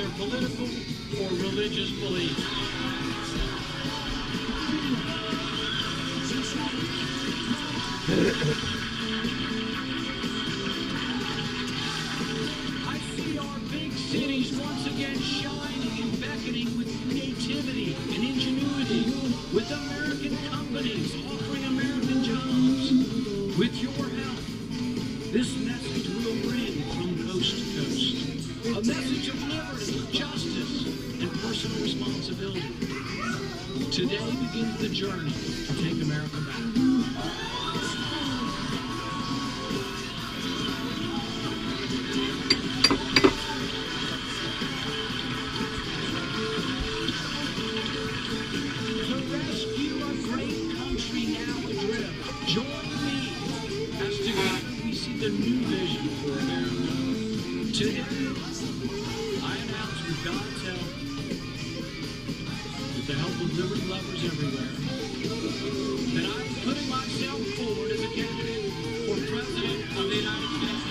their political or religious beliefs. I see our big cities once again shining and beckoning with creativity and ingenuity, with American companies offering American jobs. With your help, this message will ring from coast to coast. A message of liberty, justice, and personal responsibility. Today begins the journey to take America back. Join me as together we see the new vision for America. Today, I announce with God's help, with the help of liberty lovers everywhere, that I'm putting myself forward as a candidate for President of the United States.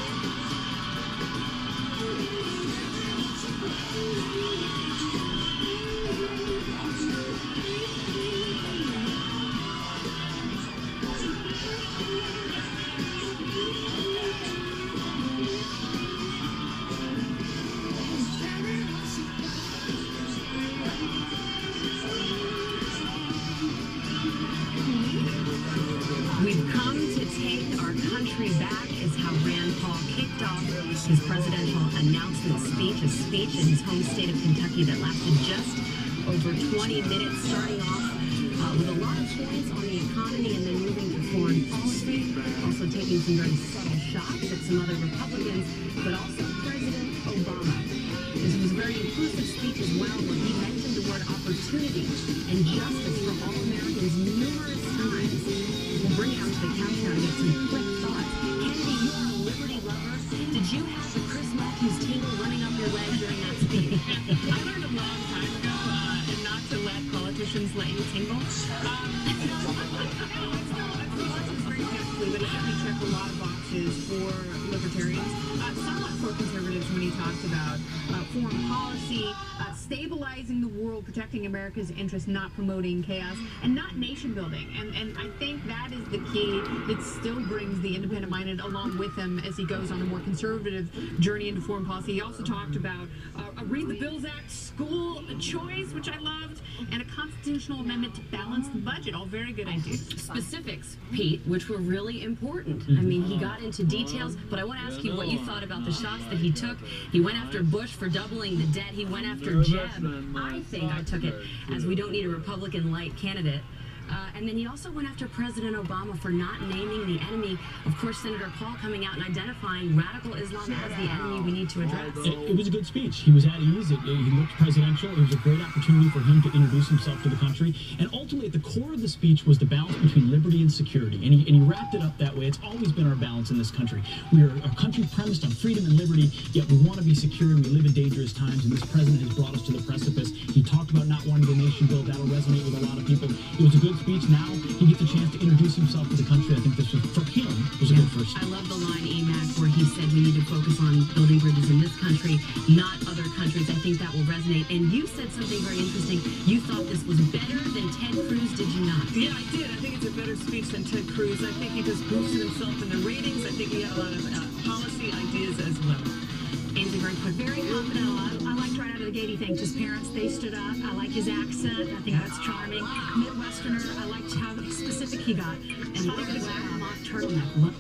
We've come to take our country back is how Rand Paul kicked off his presidential announcement speech, a speech in his home state of Kentucky that lasted just over 20 minutes, starting off with a lot of points on the economy and then moving to foreign policy, also taking some very subtle shots at some other Republicans, but also President Obama. This was a very inclusive speech as well, where he mentioned the word opportunity and justice for all Americans numerous times. We'll bring it out to the countdown and get some quick thoughts. Kennedy, you are a liberty lover. Did you have the Chris Matthews tingle running up your leg during that speech? I learned a long time ago not to let politicians let you tingle. It's very technically, but he certainly checked a lot of boxes for libertarians, somewhat for conservatives when he talked about foreign policy, stabilizing the world, protecting America's interests, not promoting chaos, and not nation building. And I think that is the key that still brings the independent-minded along with him as he goes on a more conservative journey into foreign policy. He also talked about a Read the Bills Act, school choice, which I loved, and a constitutional amendment to balance the budget. All very good ideas. Specifics, Pete, which were really important. I mean, he got into details, but I want to ask you what you thought about the shots that he took. He went after Bush for doubling the debt. He went after Jeb. I think I took it as we don't need a Republican-light candidate. And then he also went after President Obama for not naming the enemy. Of course, Senator Paul coming out and identifying radical Islam as the enemy we need to address. It was a good speech. He was at ease. He looked presidential. It was a great opportunity for him to introduce himself to the country. And ultimately, at the core of the speech was the balance between liberty and security. And he wrapped it up that way. It's always been our balance in this country. We are a country premised on freedom and liberty, yet we want to be secure and we live in dangerous times. And this president has brought us to the precipice. He talked about not wanting the nation built. That'll resonate with a lot of people. It was a good speech. Now he gets a chance to introduce himself to the country. I think this was, for him, was a good first step. I love the line, eMAG, where he said we need to focus on building bridges in this country, not other countries. I think that will resonate. And you said something very interesting. You thought this was better than Ted Cruz, did you not? Yeah, I did. I think it's a better speech than Ted Cruz. I think he just boosted himself in the ratings. I think he had a lot of policy ideas as well. Andy, very quick, very confident. I liked right out of the gate. He thanked his parents. They stood up. I like his accent. I think that's charming. Midwesterner. I liked how specific he got. And he looked at his mock turtleneck.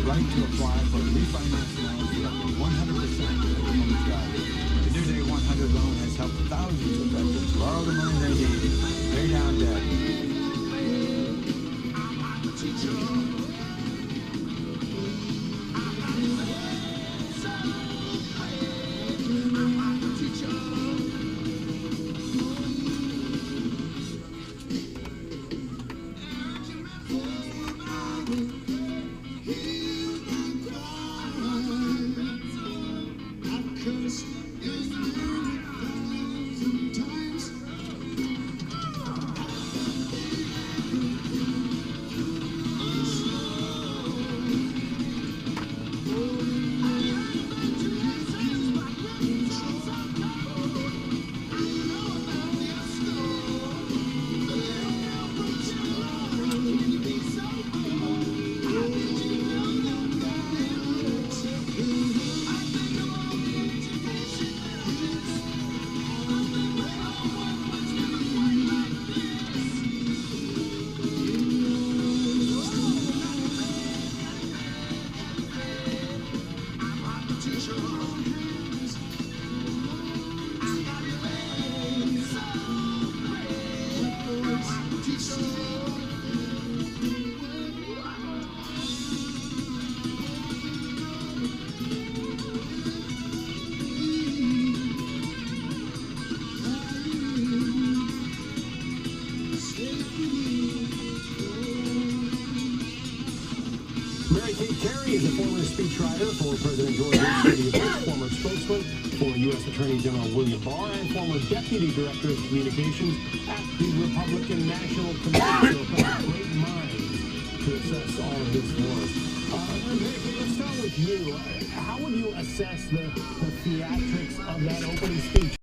Right to apply for a refinance loan for up to 100% of the home's value. The New Day 100 loan has helped thousands of veterans borrow the money they need to pay down debt. the speechwriter for President George W. Bush, former spokesman for U.S. Attorney General William Barr, and former Deputy Director of Communications at the Republican National Committee. So great minds to assess all of this for us. Let's start with you. How would you assess the theatrics of that opening speech?